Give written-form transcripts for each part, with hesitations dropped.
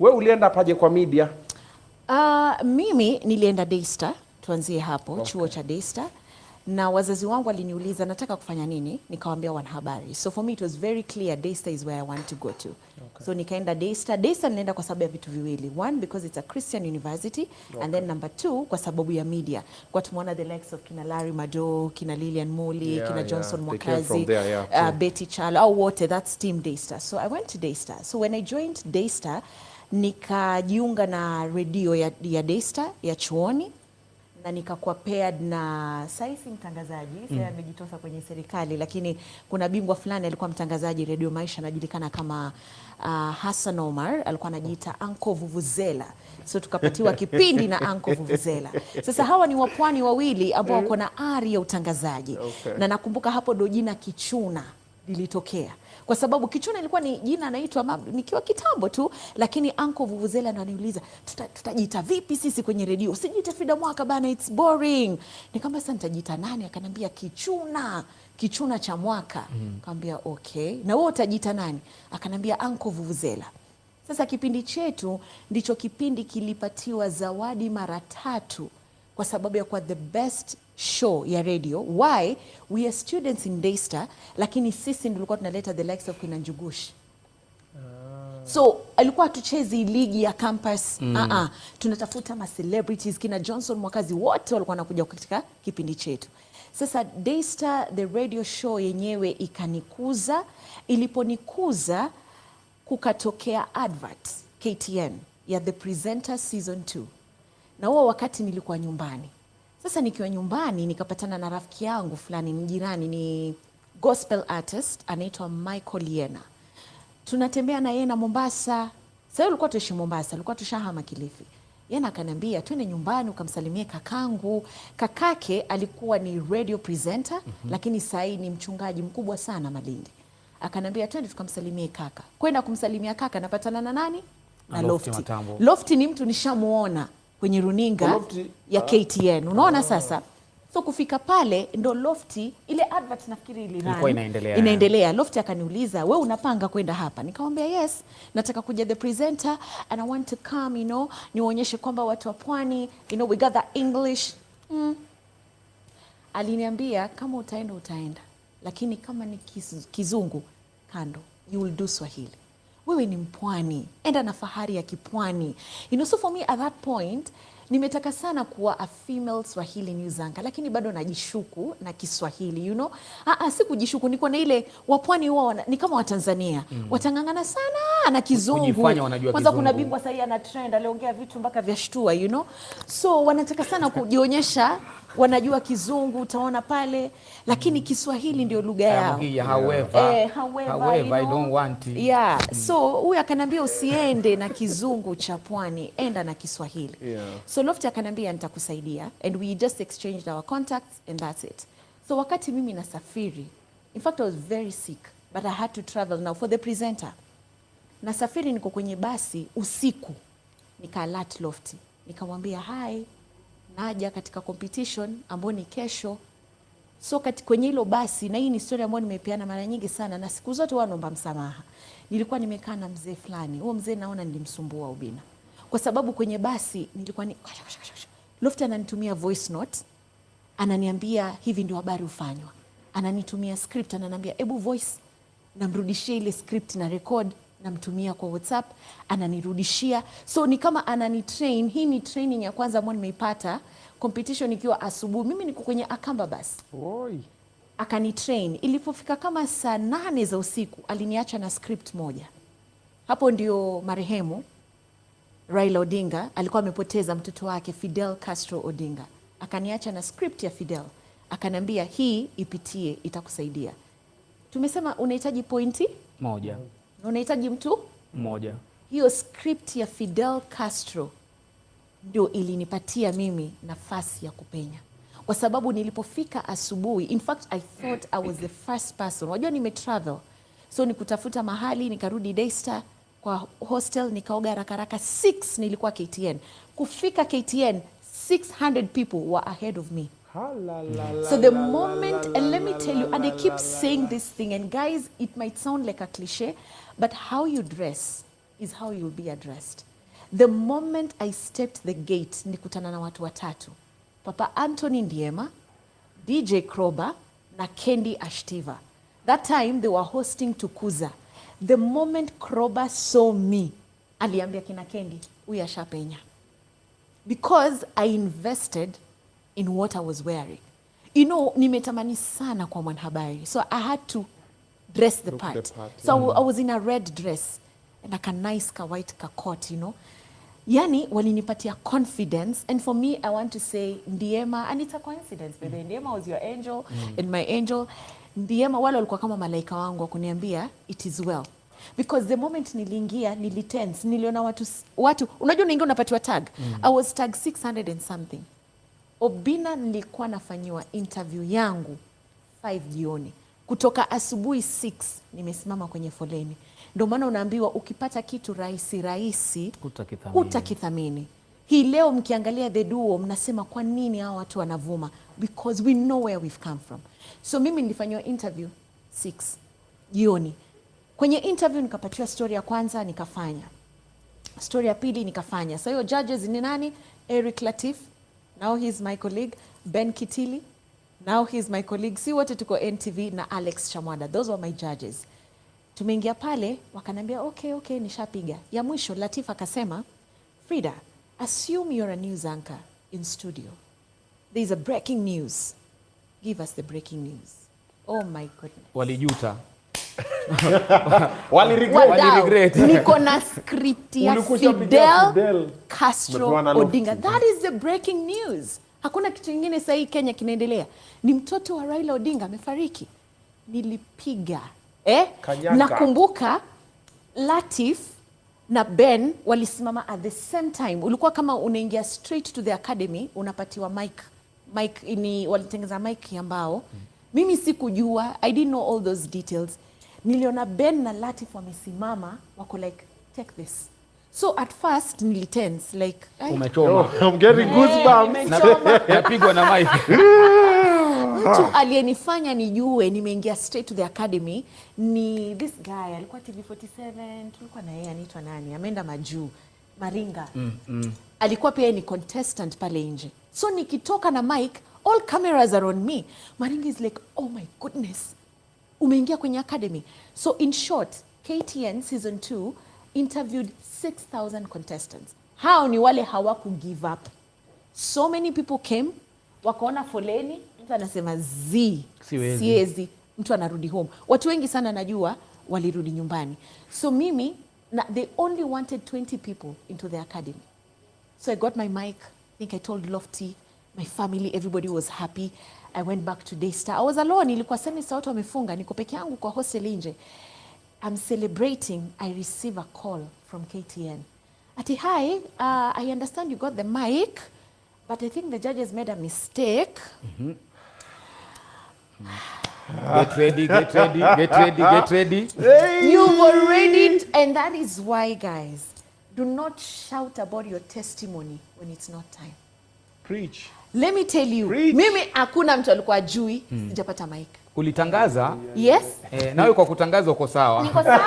Wewe ulienda paje kwa media? Mimi nilienda Daystar, tuanzie hapo, chuo cha Daystar. Na wazazi wangu waliniuliza nataka kufanya nini, nikawaambia wanahabari. So for me it was very clear Daystar is where I want to go to. So nikaenda Daystar. Daystar nilienda kwa sababu ya vitu viwili. One, because it's a Christian university, and then number two, kwa sababu ya media. Kwa tumeona the likes of kina Larry Mado, kina Lilian Muli, kina Johnson Mwakazi, Betty Chal, au wote, that's team Daystar. So I went to Daystar. So when I joined Daystar, nikajiunga na radio ya Daystar ya chuoni, na nikakuwa paired na saisi mtangazaji. Sasa amejitosa kwenye serikali, lakini kuna bingwa fulani alikuwa mtangazaji Radio Maisha anajulikana kama Hassan Omar, alikuwa anajiita Uncle Vuvuzela. So tukapatiwa kipindi na Uncle Vuvuzela. Sasa hawa ni wapwani wawili ambao wako na ari ya utangazaji. Na nakumbuka hapo ndo jina Kichuna lilitokea. Kwa sababu Kichuna ilikuwa ni jina anaitwa nikiwa kitambo tu, lakini Uncle Vuvuzela ndo ananiuliza tutajiita vipi sisi kwenye redio? Usijiite Fridah Mwaka bana, it's boring. Nikamwambia sasa nitajiita nani? Akanambia Kichuna, Kichuna cha mwaka. Nikamwambia okay. Na wewe utajiita nani? Akanambia Uncle Vuvuzela. Sasa kipindi chetu ndicho kipindi kilipatiwa zawadi mara 3 kwa sababu ya kuwa the best show ya radio. Why? We are students in Daystar, lakini sisi ndio tulikuwa tunaleta the likes of kina Njugush. So alikuwa tuchezi ligi ya campus. Tunatafuta ma celebrities kina Johnson Mwakazi, wote walikuwa wanakuja katika kipindi chetu. Sasa Daystar the radio show yenyewe ikanikuza. Iliponikuza kukatokea advert KTN ya The Presenter season 2. Na huo wakati nilikuwa nyumbani. Sasa nikiwa nyumbani nikapatana na rafiki yangu fulani mjirani, ni gospel artist anaitwa Michael Yena. Tunatembea na yeye na Mombasa. Sasa ulikuwa tuishi Mombasa, ulikuwa tushahama Kilifi. Yena akaniambia twende nyumbani ukamsalimie kakangu. Kakake alikuwa ni radio presenter, lakini sasa ni mchungaji mkubwa sana Malindi. Akaniambia twende tukamsalimie kaka. Kwenda kumsalimia kaka napatana na nani? Na Lofty. Lofty ni mtu nishamuona kwenye runinga ya KTN. Unaona sasa? So kufika pale ndo Lofty, ile advert nafikiri ilikuwa inaendelea. Lofty akaniuliza, "Wewe unapanga kwenda hapa?" Nikamwambia, "Yes, nataka kuja The Presenter and I want to come, niwaonyeshe kwamba watu wa pwani, we got that English." Aliniambia, "Kama utaenda, lakini kama ni kizungu kando, you will do Swahili. Wewe ni mpwani, enda na fahari ya kipwani." So for me at that point, nimetaka sana kuwa a female Swahili news anchor, lakini bado najishuku na Kiswahili, si kujishuku, niko na ile wapwani huwa ni kama wa Tanzania. Watangangana sana na kizungu. Kwanza kuna bingwa sasa ana trend, aliongea vitu mpaka vya shtua, So wanataka sana kujionyesha wanajua kizungu, utaona pale, lakini Kiswahili ndio lugha yao. However, I don't want it. So huyu akanambia usiende na kizungu cha pwani, enda na Kiswahili. So Lofty akanambia nitakusaidia, and we just exchanged our contacts and that's it. So wakati mimi nasafiri, in fact I was very sick, but I had to travel now for The Presenter. Nasafiri niko kwenye basi usiku, alert Lofty, nikamwambia hi, naja katika competition ambayo ni kesho. So kwenye hilo basi, na hii ni story ambayo nimepeana mara nyingi sana na siku zote naomba msamaha. Nilikuwa nimekaa na mzee fulani. Huo mzee naona nilimsumbua Obinna. Kwa sababu kwenye basi nilikuwa Lofty ananitumia voice note, ananiambia hivi ndio habari ufanywa. Ananitumia script, ananiambia hebu voice, namrudishia ile script na record, namtumia kwa WhatsApp, ananirudishia. So ni kama ananitrain. Hii ni training ya kwanza ambayo nimeipata. Competition ikiwa asubuhi, mimi niko kwenye Akamba basi. Akanitrain. Ilipofika kama saa 8 za usiku, aliniacha na script moja. Hapo ndio marehemu Raila Odinga alikuwa amepoteza mtoto wake Fidel Castro Odinga. Akaniacha na script ya Fidel. Akanambia hii ipitie, itakusaidia. Tumesema unahitaji pointi moja. Unahitaji mtu mmoja. Hiyo script ya Fidel Castro ndio ilinipatia mimi nafasi ya kupenya. Kwa sababu nilipofika asubuhi, in fact I thought I was the first person. Wajua nimetravel. So nikutafuta mahali, nikarudi Daystar kwa hostel, nikaoga haraka 6 nilikuwa KTN. Kufika KTN, 600 people were ahead of me. So the moment, and let me tell you, and I keep saying this thing, and guys, it might sound like a cliche, but how you dress is how you'll be addressed. The moment I stepped the gate, nikutana na watu watatu. Papa Anthony Ndiema, DJ Kroba, na Kendi Ashtiva. That time they were hosting Tukuza. The moment Kroba saw me, aliambia kina Kendi, huyu ashapenya. Because I invested in what I was wearing. You know, nimetamani sana kwa mwanahabari. So I had to dress the part. So I was in a red dress and like a nice ka white ka coat, you know. Yani walinipatia confidence, and for me I want to say Ndiema, and it's a coincidence but Ndiema was your angel and my angel. Ndiema wale walikuwa kama malaika wangu kuniambia it is well, because the moment niliingia nilitense, niliona watu unajua unaingia unapatiwa tag. I was tag 600 and something. Obinna nilikuwa nafanyiwa interview yangu 5 jioni. Kutoka asubuhi 6 nimesimama kwenye foleni. Ndio maana unaambiwa ukipata kitu rahisi hutakithamini. Hii leo mkiangalia the duo mnasema kwa nini hao watu wanavuma? Because we know where we've come from. So mimi nilifanywa interview 6 jioni. Kwenye interview nikapatiwa story ya kwanza nikafanya. Story ya pili nikafanya. So hiyo judges ni nani? Eric Latif, now he's my colleague. Ben Kitili, now he's my colleague. Si wote tuko NTV, na Alex Chamwada. Those were my judges. Tumeingia pale wakanambia okay nishapiga. Ya mwisho Latif akasema, Frida, assume you're a news anchor in studio. There's a breaking news. Give us the breaking news. Oh my goodness. Walijuta. Waliregret. Niko na script ya Fidel Castro Odinga. That is the breaking news. Hakuna kitu kingine sahi Kenya kinaendelea. Ni mtoto wa Raila Odinga amefariki. Nilipiga. Nakumbuka Latif na Ben walisimama at the same time. Ulikuwa kama unaingia straight to the academy, unapatiwa mic ini walitengeza mic ya mbao. Mimi sikujua, I didn't know all those details. Niliona Ben na Latif wamesimama wako like take this. So at first nilitense like umechoma. I'm getting goosebumps. Napigwa na mic. Mtu aliyenifanya nijue nimeingia straight to the academy ni this guy alikuwa TV47, tulikuwa na yeye anaitwa nani? Ameenda majuu. Maringa. Alikuwa pia ni contestant pale nje. So nikitoka na mic, all cameras are on me. Maringa is like, "Oh my goodness. Umeingia kwenye academy." So in short, KTN season 2 interviewed 6,000 contestants. Hao ni wale hawaku give up. So many people came, wakaona foleni, mtu anasema siwezi, mtu anarudi home. Watu wengi sana najua walirudi nyumbani. So mimi, they only wanted 20 people into the academy. So I got my mic, I think I told Lofty, my family, everybody was happy. I went back to Daystar. I was alone, ilikuwa semester watu wamefunga, niko peke yangu kwa hostel nje. I'm celebrating, I receive a call from KTN. Ati, hi, I understand you got the mic, but I think the judges made a mistake. Get ready. You've already it, and that is why, guys, do not shout about your testimony when it's not time. Preach. Let me tell you, mimi hakuna mtu alikuwa ajui sijapata mic. Ulitangaza? Yes. Nawe kwa kutangaza uko sawa. Niko sawa.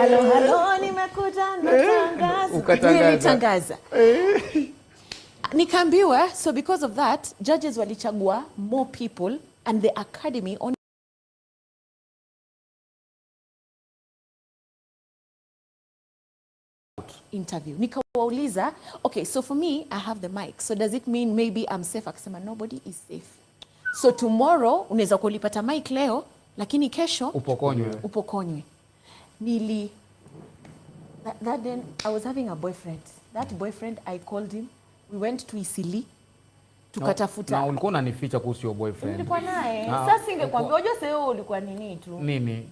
Hello, nimekuja natangaza. Nilitangaza. Nikaambiwa, so because of that, judges walichagua more people and the academy only interview. Nikawauliza, okay, so for me, I have the mic. So does it mean maybe I'm safe? Akasema, nobody is safe. So tomorrow, unaweza kulipata mic leo, lakini kesho upokonywe. That then, I was having a boyfriend. That boyfriend, I called him. We went to Isili. Tukatafuta. Na ulikuwa unanificha kuhusu your boyfriend. Nilikuwa naye. Sasa singekwambia, unajua sasa wewe ulikuwa nini tu. Nini?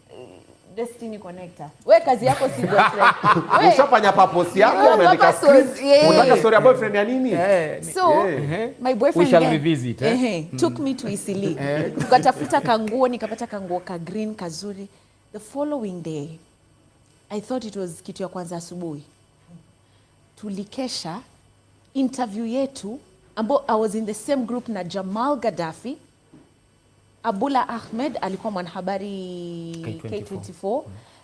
Destiny connector. Wewe kazi yako si boyfriend. Ushafanya purpose yako, umeandika script. Unataka story ya boyfriend ya nini? So, my boyfriend we shall revisit. Took me to Isili. Tukatafuta kanguo, nikapata kanguo ka green kazuri. The following day, I thought it was kitu ya kwanza asubuhi. Tulikesha interview yetu, ambao I was in the same group na Jamal Gaddafi. Abula Ahmed alikuwa mwanahabari K24.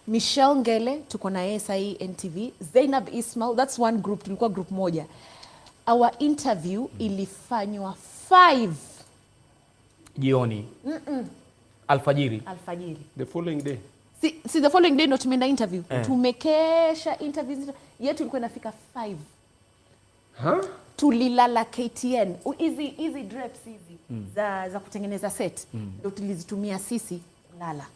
Michelle Ngele tuko na yeye sahi NTV, Zainab Ismail, that's one group, tulikuwa group moja. Our interview ilifanywa 5 jioni. Alfajiri. The following day. Si the following day ndo tumeenda interview. Tumekesha interviews yetu ilikuwa inafika 5. Tulilala KTN. Hizi drapes hizi za kutengeneza set ndo tulizitumia sisi kulala.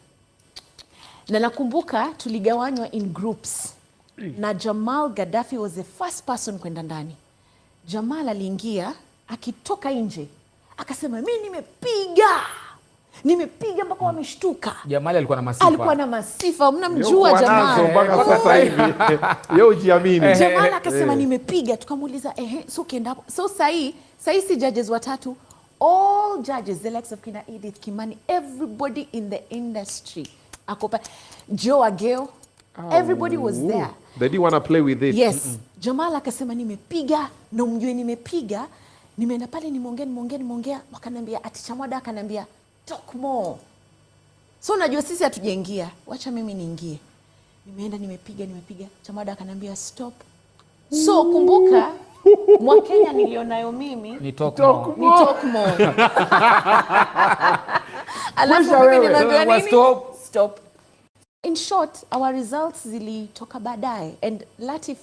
Na nakumbuka tuligawanywa in groups. Na Jamal Gaddafi was the first person kwenda ndani. Jamal aliingia, akitoka nje akasema mimi nimepiga mpaka wameshtuka. Jamal alikuwa na masifa. Mnamjua Jamal mpaka sasa hivi. Yeye ujiamini. Jamal akasema nimepiga, tukamuuliza so kienda hapo. So sahi si judges watatu, all judges, the likes of kina Edith Kimani, everybody in the industry. Akopa Joe Ageo, everybody was there. They didn't want to play with it. Yes. Jamal akasema nimepiga, na umjue nimepiga. Nimeenda pale nimeongea, wakaniambia ati Chamwada akaniambia talk more. So unajua sisi hatujaingia, wacha mimi niingie. Nimeenda nimepiga, Chamwada akaniambia stop. So kumbuka Mwakenya nilionayo mimi ni talk more. Alafu mimi nimeambiwa nini? Stop. In short, our results zilitoka baadaye, and Latif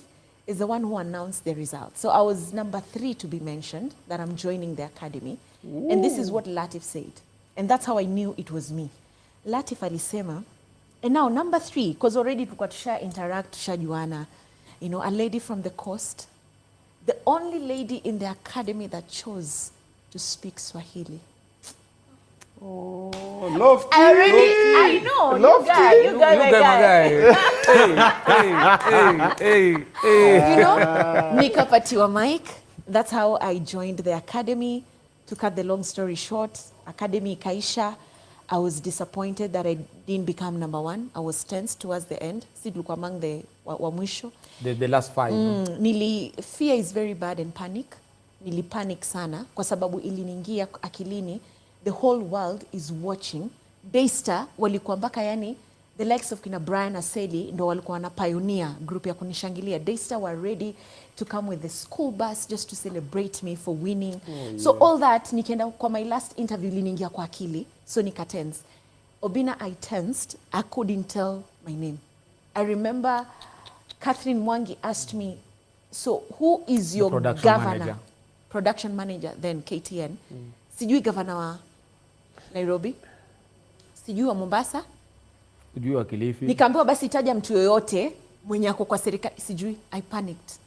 is the one who announced the results. So I was number 3 to be mentioned, that I'm joining the academy. Ooh. And this is what Latif said. And that's how I knew it was me. Latif alisema, and now number 3, because already tulikuwa tusha interact, tushajuana, you know, a lady from the coast, the only lady in the academy that chose to speak Swahili. Oh, love. I know. You guy. Hey. You know, nikapatiwa mic. That's how I joined the academy. To cut the long story short, academy ikaisha. I was disappointed that I didn't become number 1. I was tense towards the end. Si tulikuwa among the wa mwisho. The last 5. Fear is very bad and panic. Nilipanic sana kwa sababu iliniingia akilini. The whole world is watching. Daystar walikuwa mpaka yani the likes of kina Brian Aseli ndo walikuwa wana pioneer group ya kunishangilia. Daystar were ready to come with the school bus just to celebrate me for winning. So all that nikienda kwa my last interview liniingia kwa akili. So nika tense. Obinna, I tensed. I couldn't tell my name. I remember Catherine Mwangi asked me, so who is your governor? Production manager then KTN. Sijui governor wa Nairobi, sijui wa Mombasa, sijui wa Kilifi. Nikaambiwa basi taja mtu yoyote mwenye ako kwa serikali, sijui. I panicked.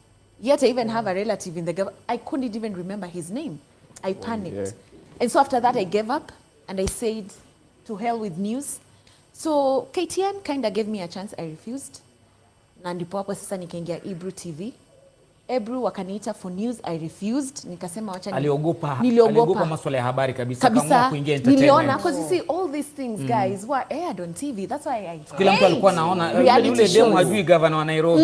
Yet I even have a relative in the government. I couldn't even remember his name. I panicked. And so after that I gave up and I said to hell with news. So KTN kind of gave me a chance. I refused. Na ndipo hapo sasa nikaingia Ebru TV. Ebru wakaniita for news, I refused. Nikasema wacha aliogopa masuala ya habari kabisa. Kama kuingia entertainment. Niliona because you see all these things guys were aired on TV. That's why I kila mtu alikuwa anaona yule demo hajui governor wa Nairobi.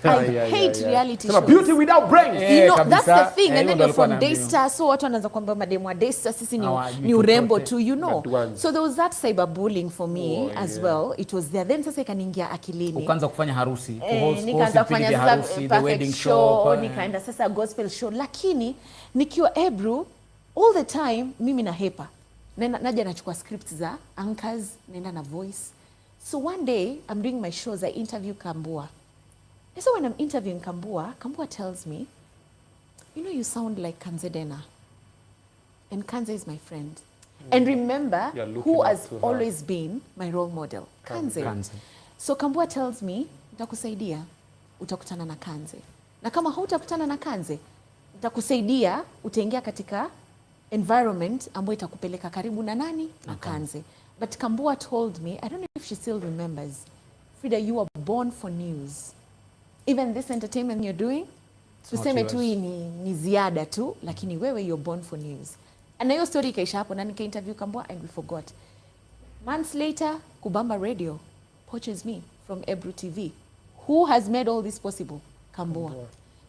I hate reality shows. Beauty without brains. You know, that's the thing. And then you're from Daystar, so watu wanaanza kwamba mademu wa Daystar sisi ni urembo tu, you know. So there was that cyberbullying for me as well. It was there. Then sasa ikaniingia akilini. Ukaanza kufanya harusi, nikaanza kufanya harusi, the wedding show. Nikaenda sasa gospel show, lakini nikiwa Ebru all the time mimi na hepa naja nachukua scripts za anchors, naenda na voice. So one day I'm doing my shows, I interview Kambua. So when I'm interviewing Kambua tells me, you know, you sound like Kanzedena, and Kanze is my friend. And remember who has always been my role model, Kanze. So Kambua tells me, nitakusaidia, utakutana na Kanze. Na kama hutakutana na Kanze, nitakusaidia utaingia katika environment ambayo itakupeleka karibu na nani? Na Kanze. But Kambua told me, I don't know if she still remembers, Fridah, you were born for news. Even this entertainment you're doing, tuseme tu ni ziada tu, lakini wewe you're born for news. And hiyo story ikaisha hapo na nika-interview Kambua and we forgot. Months later, Kubamba Radio poaches me from Ebru TV. Who has made all this possible? Kambua.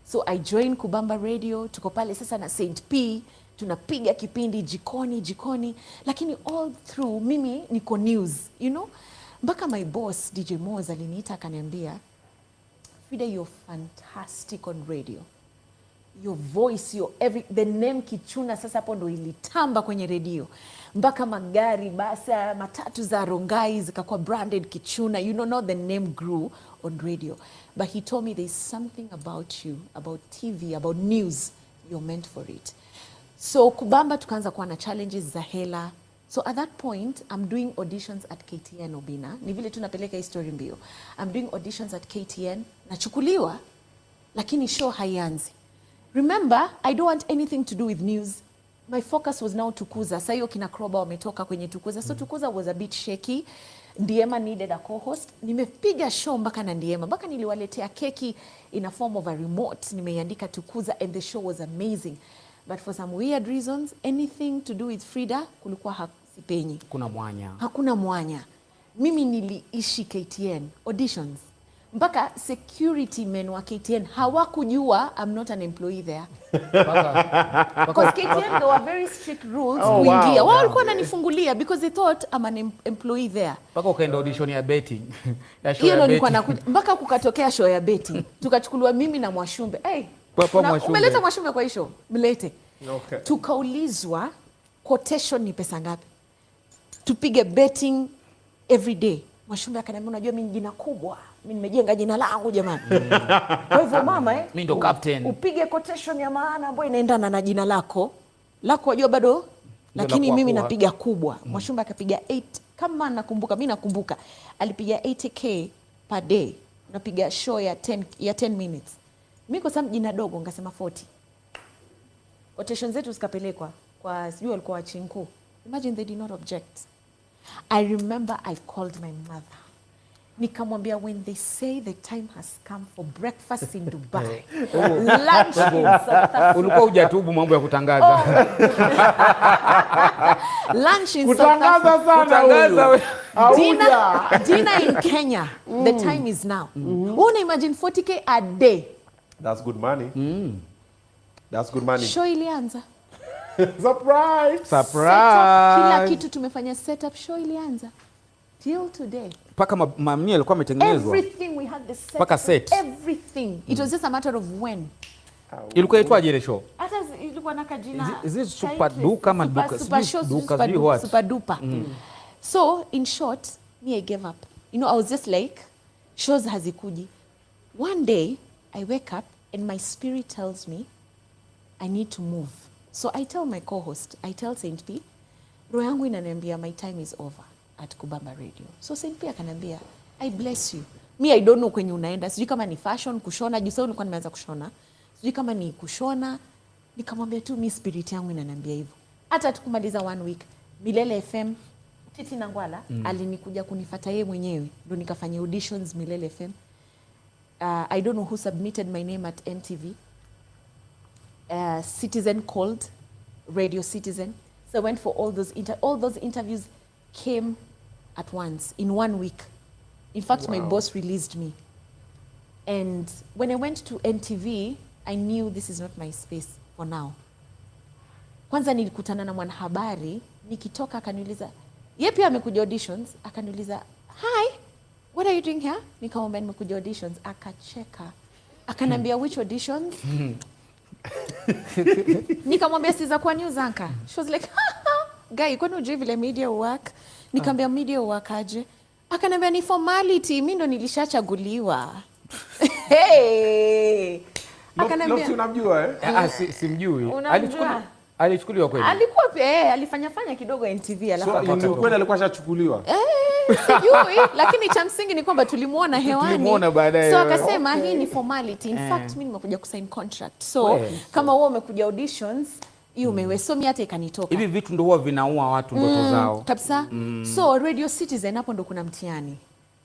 So I joined Kubamba Radio, tuko pale sasa na Saint P, tunapiga kipindi jikoni, lakini all through mimi niko news, you know? Mpaka my boss DJ Moz aliniita akaniambia, Fridah, you're fantastic on radio. Your voice, the name Kichuna sasa hapo ndo ilitamba kwenye radio. Mpaka magari, basa, matatu za Rongai zikakuwa branded Kichuna. You know, now the name grew on radio. But he told me there's something about you, about TV, about news. You're meant for it. So kubamba tukaanza kuwa na challenges za hela. So at that point, I'm doing auditions at KTN Obinna. Ni vile tunapeleka history mbio. I'm doing auditions at KTN. Nachukuliwa, lakini show haianzi. Remember, I don't want anything to do with news. My focus was now Tukuza. Sasa hiyo kina Kroba wametoka kwenye Tukuza. So Tukuza was a bit shaky. Ndiema needed a co-host. Nimepiga show mpaka na Ndiema. Mpaka niliwaletea keki in a form of a remote. Nimeiandika Tukuza and the show was amazing. But for some weird reasons, anything to do with Fridah kulikuwa hasipenyi. Hakuna mwanya. Mimi niliishi KTN auditions. Mpaka security men wa KTN hawakujua I'm not an employee there. Because KTN there were very strict rules kuingia. Wao walikuwa wananifungulia because they thought I'm an employee there. Mpaka ukaenda audition ya betting. Hiyo nilikuwa nakuja. Mpaka kukatokea show ya betting. Tukachukuliwa mimi na Mwashumbe. Umeleta Mwashumbe kwa hisho? Mlete. Okay. Tukaulizwa quotation ni pesa ngapi? Tupige betting every day. Mwashumbe akaniambia, unajua mimi jina kubwa. Mimi nimejenga jina langu jamani. Kwa hivyo mama mimi ndo captain. Upige quotation ya maana ambayo inaendana na jina lako. Lako wajua bado lakini mimi napiga kubwa. Mwashumbe akapiga 8 kama nakumbuka, mimi nakumbuka. Alipiga 80k per day. Napiga show ya 10 minutes. Mimi kwa sababu jina dogo ngasema 40. Quotation zetu zikapelekwa kwa sijui walikuwa wachinku. Imagine they did not object. I remember I called my mother. Nikamwambia, when they say the time has come for breakfast in Dubai, lunch in South Africa. Ulikuwa hujatubu mambo ya kutangaza. Lunch in South Africa. Dinner in Kenya. The time is now. Una imagine 40k a day. That's good money. That's good money. Show ilianza. Surprise. Kila kitu tumefanya setup, show ilianza. Till today. Paka mamia alikuwa ametengenezwa. Everything we had the set. Paka set. Everything. It was just a matter of when. Ilikuwa itwaje ile show? Hata ilikuwa na kajina. Is it super duka ama duka? Super duper. So in short, me I gave up. You know, I was just like, shows hazikuji. One day I wake up and my spirit tells me I need to move. So I tell my co-host, I tell Saint P, roho yangu inaniambia my time is over at Kubamba Radio. So Saint P akanambia, I bless you. Me I don't know kwenye unaenda. Sijui kama ni fashion, kushona. Juu sasa nilikuwa nimeanza kushona. Sijui kama ni kushona. Nikamwambia tu mi spirit yangu inaniambia hivyo. Hata tukumaliza 1 week. Milele FM, Titi Nangwala, alinikuja kunifuata yeye mwenyewe. Ndio nikafanya auditions Milele FM. I don't know who submitted my name at NTV. Citizen called, Radio Citizen. So I went for all those interviews came at once in 1 week. In fact, my boss released me. And when I went to NTV, I knew this is not my space for now. Kwanza nilikutana na mwanahabari, nikitoka akaniuliza, yeye pia amekuja auditions, akaniuliza, "Hi, what are you doing here?" Nikamwambia nimekuja auditions, akacheka. Akanambia, "Which auditions?" Nikamwambia siza kwa news anchor. She was like, "Guy, kwani hujui vile media work?" Nikamwambia media work aje? Akanambia ni formality, mimi ndo nilishachaguliwa. Hey! Akanambia unamjua simjui. Alichukuliwa kweli? Alikuwa alifanya kidogo NTV alafu so kweli alikuwa ashachukuliwa. Sijui, lakini cha msingi ni kwamba tulimuona hewani. Tulimuona baadaye. So akasema hii ni formality. In fact mimi nimekuja kusign contract. So kama wewe umekuja auditions, hiyo umewe. So mimi hata ikanitoka. Hivi vitu ndio huwa vinaua watu ndoto zao. Kabisa. So Radio Citizen hapo ndo kuna mtihani.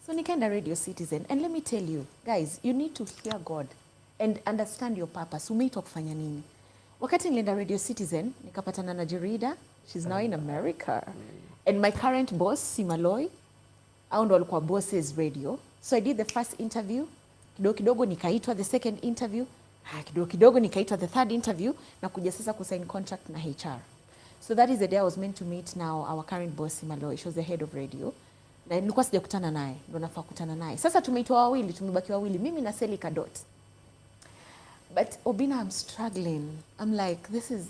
So nikaenda Radio Citizen and let me tell you guys, you need to hear God and understand your purpose. Umeitwa kufanya nini? Wakati nilienda Radio Citizen, nikapatana na Jerida. She's now in America. And my current boss, Simaloy, au ndo walikuwa bosses radio. So I did the first interview. Kidogo kidogo nikaitwa the second interview. Kidogo kidogo nikaitwa the third interview. Na kuja sasa kusign contract na HR. So that is the day I was meant to meet now our current boss, Simaloy. She was the head of radio. Na nilikuwa sijakutana naye, ndo nafaa kukutana naye. Sasa tumeitwa wawili, tumebaki wawili, mimi na Selika Dot. But Obinna, I'm struggling. I'm like, this is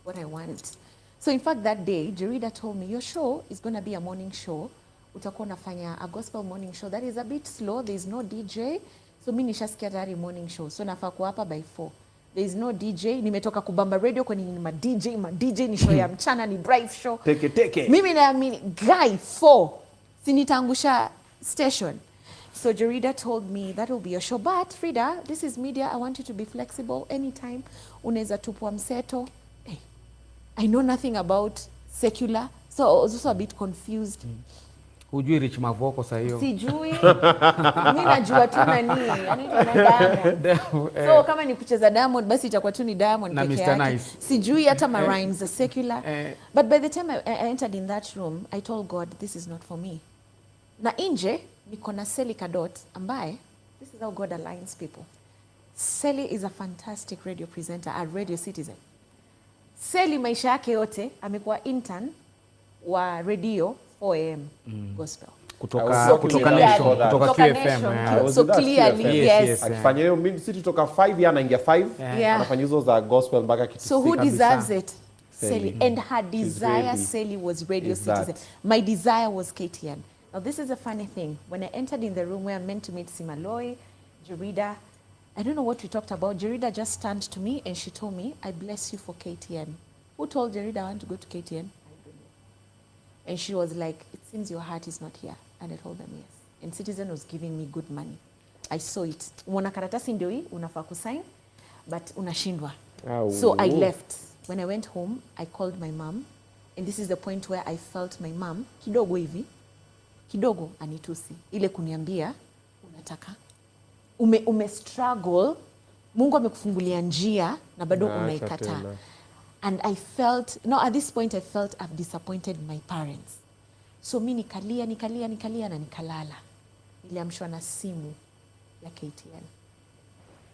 what I want. So in fact that day, Jerida told me, your show is going to be a morning show. Utakuwa unafanya a gospel morning show. That is a bit slow. There is no DJ. So mimi nishasikia tayari morning show. So nafaa kuwa hapa by 4. There is no DJ. Nimetoka kubamba radio kwa nini ma DJ ni show ya mchana, ni drive show. Teke. Mimi naamini guy 4. Sinitaangusha station. So Jerida told me that will be your show. But Frida, this is media. I want you to be flexible anytime. Unaweza tupwa mseto. Hey, I know nothing about secular. So I was also a bit confused. Hujui Rich Mavoko saa hiyo? Sijui. Mimi najua tu nani, anaitwa Diamond. So kama ni kucheza Diamond basi itakuwa tu ni Diamond peke yake. Nice. Sijui hata ma rhymes za secular. But by the time I entered in that room, I told God, this is not for me. Na nje niko na Selika Dot ambaye, this is how God aligns people. Seli is a fantastic radio presenter, a radio citizen. Seli maisha yake yote amekuwa intern wa radio 4am gospel. Kutoka QFM. So clearly, yes. Akifanya hiyo mimi sisi toka 5 anaingia 5. Anafanya hizo za gospel mpaka kitu. So who deserves it? Seli. And her desire, Seli, was radio citizen. My desire was KTN. Now this is a funny thing. When I entered in the room where I'm meant to meet Simaloy, Jerida, I don't know what we talked about. Jerida just turned to me and she told me, I bless you for KTN. Who told Jerida I want to go to KTN? I don't know. And she was like, it seems your heart is not here. And I told them yes. And Citizen was giving me good money. I saw it. Una karatasi ndio hii, unafaa kusign, but unashindwa. So I left. When I went home, I called my mom. And this is the point where I felt my mom, kidogo hivi, kidogo anitusi. Ile kuniambia, unataka. Ume struggle, Mungu amekufungulia njia na bado unaikataa. And I felt, at this point I felt I've disappointed my parents. So mi nikalia na nikalala. Niliamshwa na simu ya KTN.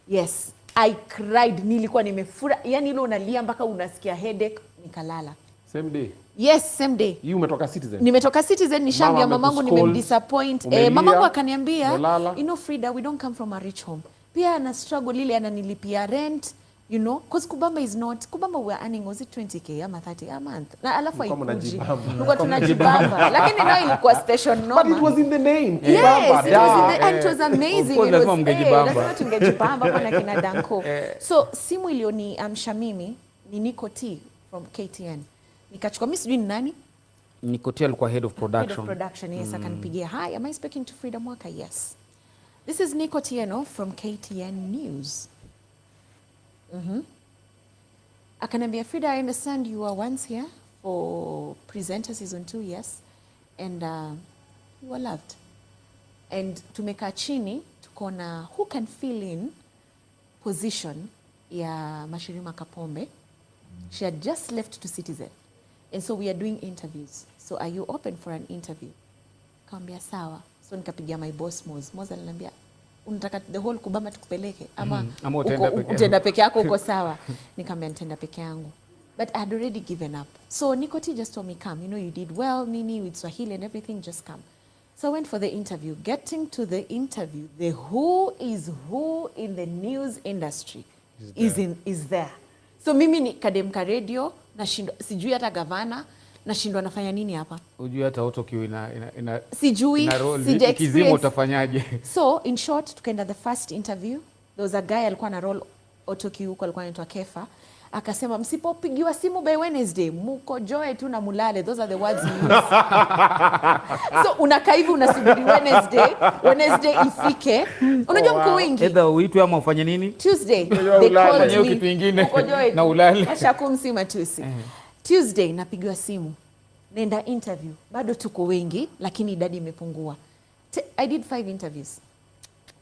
Yes, I cried. Nilikuwa nimefura. Yani ile unalia mpaka unasikia headache, nikalala. Same day? Yes, same day. You umetoka Citizen? Nimetoka Citizen, nishambia mamangu nimemdisappoint. Mamangu akaniambia, you know Frida, we don't come from a rich home. Pia ana struggle ile ananilipia rent, you know, because Kubamba is not, Kubamba we are earning, was it 20k ama 30 a month? Na alafu haikuji. Tulikuwa tunajibamba. Lakini nayo ilikuwa station noma. But it was in the name. Yes, it was in the, and it was amazing. Lazima tungejibamba kwa kina Danko. So simu ilioni amsha mimi ni Nico T from KTN. Nikachukua, mimi sijui ni nani? Nico T alikuwa head of production. Head of production, yes. Akanipigia, hi, am I speaking to Fridah Mwaka? Yes. This is Nico Tieno from KTN News. Akaniambia, Frida, I understand you were once here for presenter season 2, yes. And you were loved. And tumekaa chini, tukona who can fill in position ya Mashirima Kapombe. She had just left to Citizen. And so we are doing interviews. So are you open for an interview? Kaambia sawa. So nikapigia my boss Moz. Moz aliniambia, unataka the whole Kubamba tukupeleke ama utaenda peke yako uko sawa? Nikamwambia nitaenda peke yangu. But I had already given up. So Nico T just told me, come, you know, you did well, Nini, with Swahili and everything, just come. So I went for the interview. Getting to the interview, the who is who in the news industry is there. So mimi ni kademka radio, nashindwa, sijui hata gavana, nashindwa nafanya nini hapa. Hujui hata autocue ina sijui, sija kizimo utafanyaje. So in short, tukaenda the first interview. There was a guy alikuwa na roll autocue huko, alikuwa anaitwa Kefa. Akasema msipopigiwa simu by Wednesday, muko joe tu na mulale. Those are the words he used. So unakaa hivi unasubiri Wednesday ifike. Unajua mko wengi. Either uitwe ama ufanye nini? Tuesday. They called me. Kitu kingine na ulale. Ashakumsi matusi. Tuesday napigiwa simu. Nenda interview. Bado tuko wengi lakini idadi imepungua. I did 5 interviews.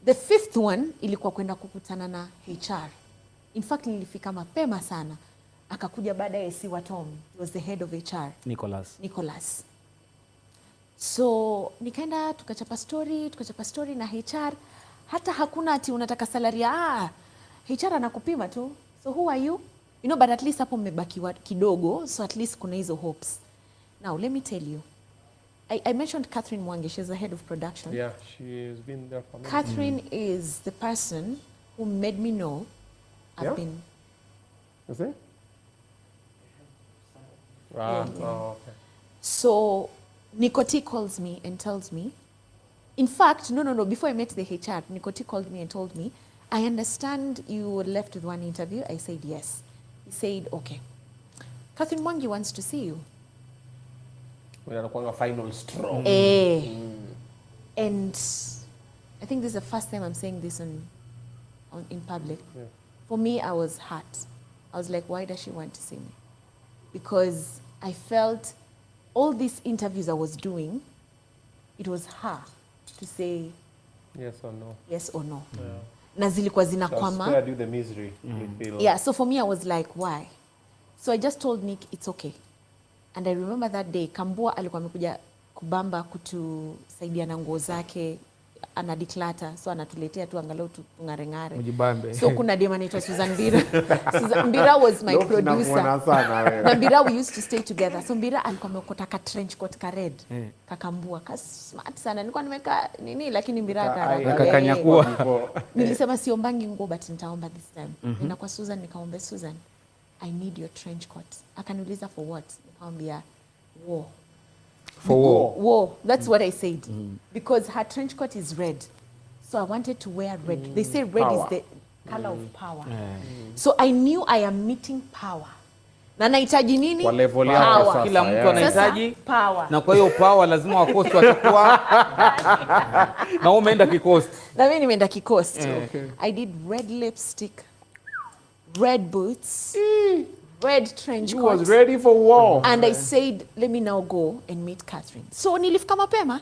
The 5th one ilikuwa kwenda kukutana na HR. In fact, nilifika mapema sana. Akakuja baadaye si Watom. He was the head of HR. Nicholas. So, nikaenda tukachapa story na HR. Hata hakuna ati unataka salary ya HR anakupima tu. So, who are you? You know, but at least hapo mmebakiwa kidogo. So, at least kuna hizo hopes. Now, let me tell you. I mentioned Catherine Mwangi. She's the head of production. Yeah, she's been there for Catherine is the person who made me know I've been. Is it? Oh, okay. So Nikoti calls me and tells me, in fact, no, before I met the HR, Nikoti called me and told me, I understand you were left with one interview. I said yes. He said, okay. Catherine Mwangi wants to see you. We're going to final straw. And I think this is the first time I'm saying this in public. Yeah. For me, I was hurt. I was like, why does she want to see me? Because I felt all these interviews I was doing, it was her to say yes or no. Yes or no. Yeah. Na zilikuwa zinakwama. Spared you the misery. You feel. Yeah, so for me, I was like, why? So I just told Nick, it's okay. And I remember that day, Kambua alikuwa amekuja kubamba kutusaidia na nguo zake, ana declutter, so anatuletea tu angalau tungare-ngare. Mjibambe. So kuna dema anaitwa Susan Mbira. Susan Mbira was my producer. Na Mbira, we used to stay together. So Mbira alikuwa amekota ka trench coat ka red. Kakambua, ka smart sana. Nilikuwa nimeka nini, lakini Mbira akakanyakua. Nilisema siombangi nguo, but nitaomba this time. Nina kwa Susan, nikaombe Susan, I need your trench coat. Akaniuliza for what? Nikamwambia war. For war. War. That's what I said. Because her trench coat is red. So I wanted to wear red. They say red is the color of power. So I knew I am meeting power. Na nahitaji nini? Kwa level yako sasa. Kila mtu anahitaji power. Na kwa hiyo power lazima wakosti watakuwa. Na umeenda kikosti. Na mimi nimeenda kikosti. I did red lipstick, red boots, red trench coat. You was ready for war. And I said, let me now go and meet Catherine. So nilifika mapema.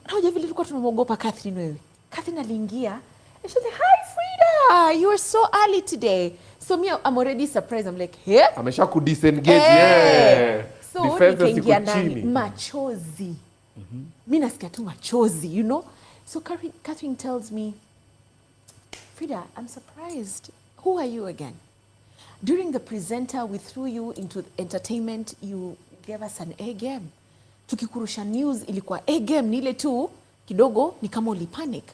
Na hoja vile tulikuwa tunamuogopa Catherine wewe. Catherine aliingia. And she was like, hi Fridah, you are so early today. So me, I'm already surprised. I'm like, hey? Amesha kudisengage. Yeah. So nikaingia ndani machozi. Mimi nasikia tu machozi, you know? So Catherine tells me, Fridah, I'm surprised. Who are you again? During the presenter, we threw you into entertainment. You gave us an A game. Tukikurusha news ilikuwa A game. Ni ile tu kidogo ni kama ulipanic.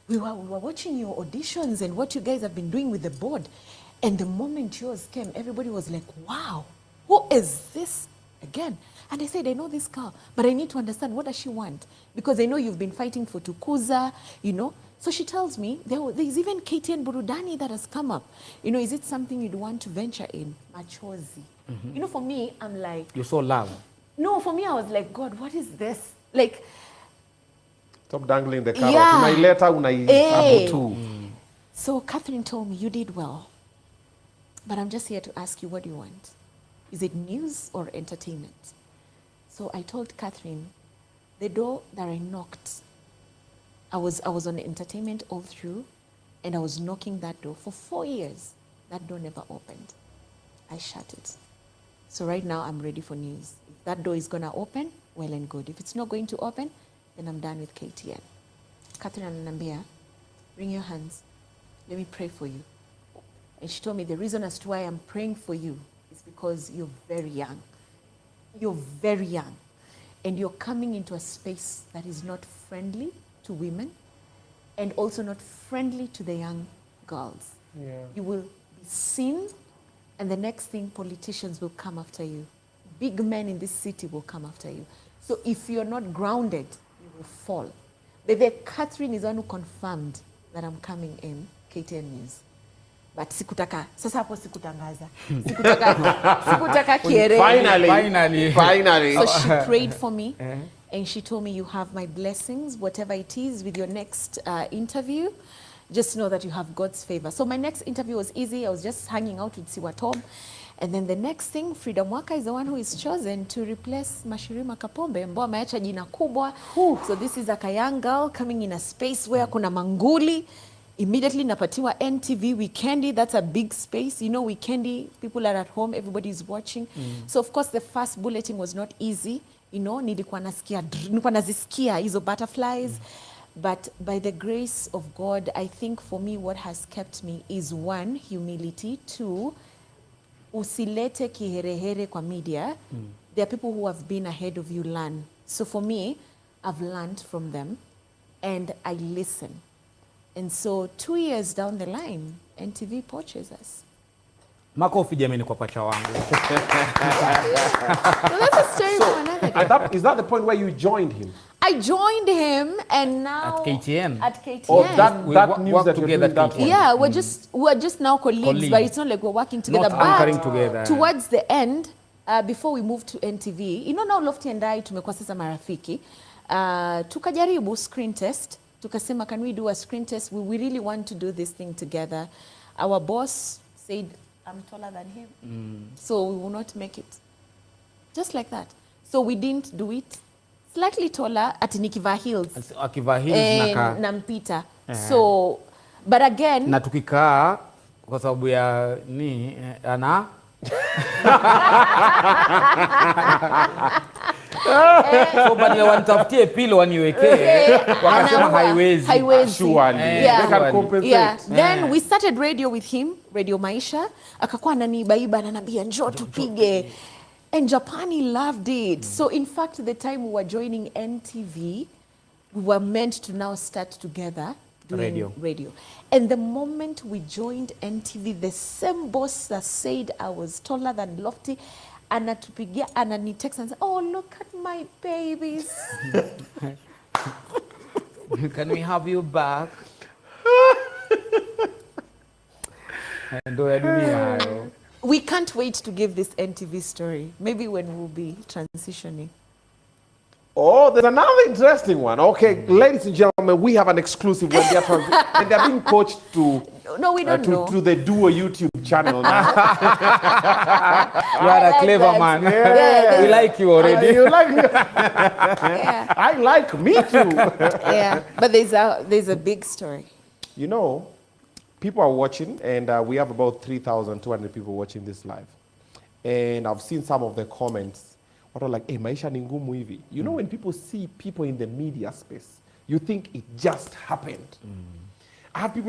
We were watching your auditions and what you guys have been doing with the board. And the moment yours came, everybody was like, wow, who is this again? And I said, I know this girl, but I need to understand, what does she want? Because I know you've been fighting for Tukuza, you know. So she tells me, there's even Kenyan Burudani that has come up. You know, is it something you'd want to venture in? Machozi. You know, for me, I'm like... You're so loud. No, for me, I was like, God, what is this? Like... Stop dangling the carrot. Unaileta, unaisabu tu. So Catherine told me, you did well. But I'm just here to ask you, what do you want? Is it news or entertainment? So I told Catherine, the door that I knocked, I was on entertainment all through, and I was knocking that door for 4 years. That door never opened. I shut it. So right now I'm ready for news. If that door is gonna open, well and good. If it's not going to open, then I'm done with KTN. Catherine ananiambia, bring your hands. Let me pray for you. And she told me the reason as to why I'm praying for you is because you're very young. You're very young. And you're coming into a space that is not friendly to women and also not friendly to the young girls. Yeah. You will be seen, and the next thing, politicians will come after you. Big men in this city will come after you. So if you're not grounded, you will fall. But Catherine is the one who confirmed that I'm coming in KTN News. But sikutaka, sasa hapo sikutangaza. Sikutaka kiere. Finally. So she prayed for me and she told me, you have my blessings, whatever it is with your next interview. Just know that you have God's favor. So my next interview was easy. I was just hanging out with Siwa Tom. And then the next thing, Fridah Mwaka is the one who is chosen to replace Mashirima Kapombe. Mbo ameacha jina kubwa. So this is a young girl coming in a space where kuna manguli. Immediately napatiwa NTV Weekendi, that's a big space. You know, Weekendi, people are at home, everybody's watching. So of course the first bulletin was not easy. You know, nilikuwa nazisikia hizo butterflies. But by the grace of God, I think for me what has kept me is one, humility. Two, usilete kiherehere kwa media. There are people who have been ahead of you, learn. So for me, I've learned from them and I listen. And so 2 years down the line, NTV poaches us. Makofi jameni kwa pacha wangu. So that's a story for another day. Is that the point where you joined him? I joined him and now... At KTN? At KTN. Oh, that news that together you're doing that one. Yeah, we're just now colleagues, but it's not like we're working together. Not anchoring together. Towards the end, before we moved to NTV, you know now Lofty and I tumekuwa sasa marafiki. Tukajaribu screen test. Tukasema, can we do a screen test? We really want to do this thing together. Our boss said, I'm taller than him. So we will not make it. Just like that. So we didn't do it. Slightly taller at nikivaa heels. Akivaa heels nampita. So, but again. Na tukikaa kwa sababu ya ana so bali wanitafutie pilo waniwekee wakasema haiwezi. Surely. They can compensate. Yeah. Then we started radio with him, Radio Maisha. Akakuwa ananibaiba ananiambia njoo tupige. And Japan loved it. So in fact, the time we were joining NTV, we were meant to now start together doing radio. And the moment we joined NTV, the same boss that said I was taller than Lofty, anatupigia, ananitext and say, oh, look at my babies. Can we have you back? Ndo ya dunia hayo. We can't wait to give this NTV story. Maybe when we'll be transitioning. Oh, there's another interesting one. Okay, ladies and gentlemen, we have an exclusive when they're being coached to... No, we don't know. To the Duo YouTube channel now. You are a clever man. Yeah, we like you already. You like me? Yeah. I like me too. Yeah, but there's a big story. You know, people are watching, and we have about 3,200 people watching this live. And I've seen some of the comments. What are like, hey, maisha ni ngumu hivi. You know, when people see people in the media space, you think it just happened. I have people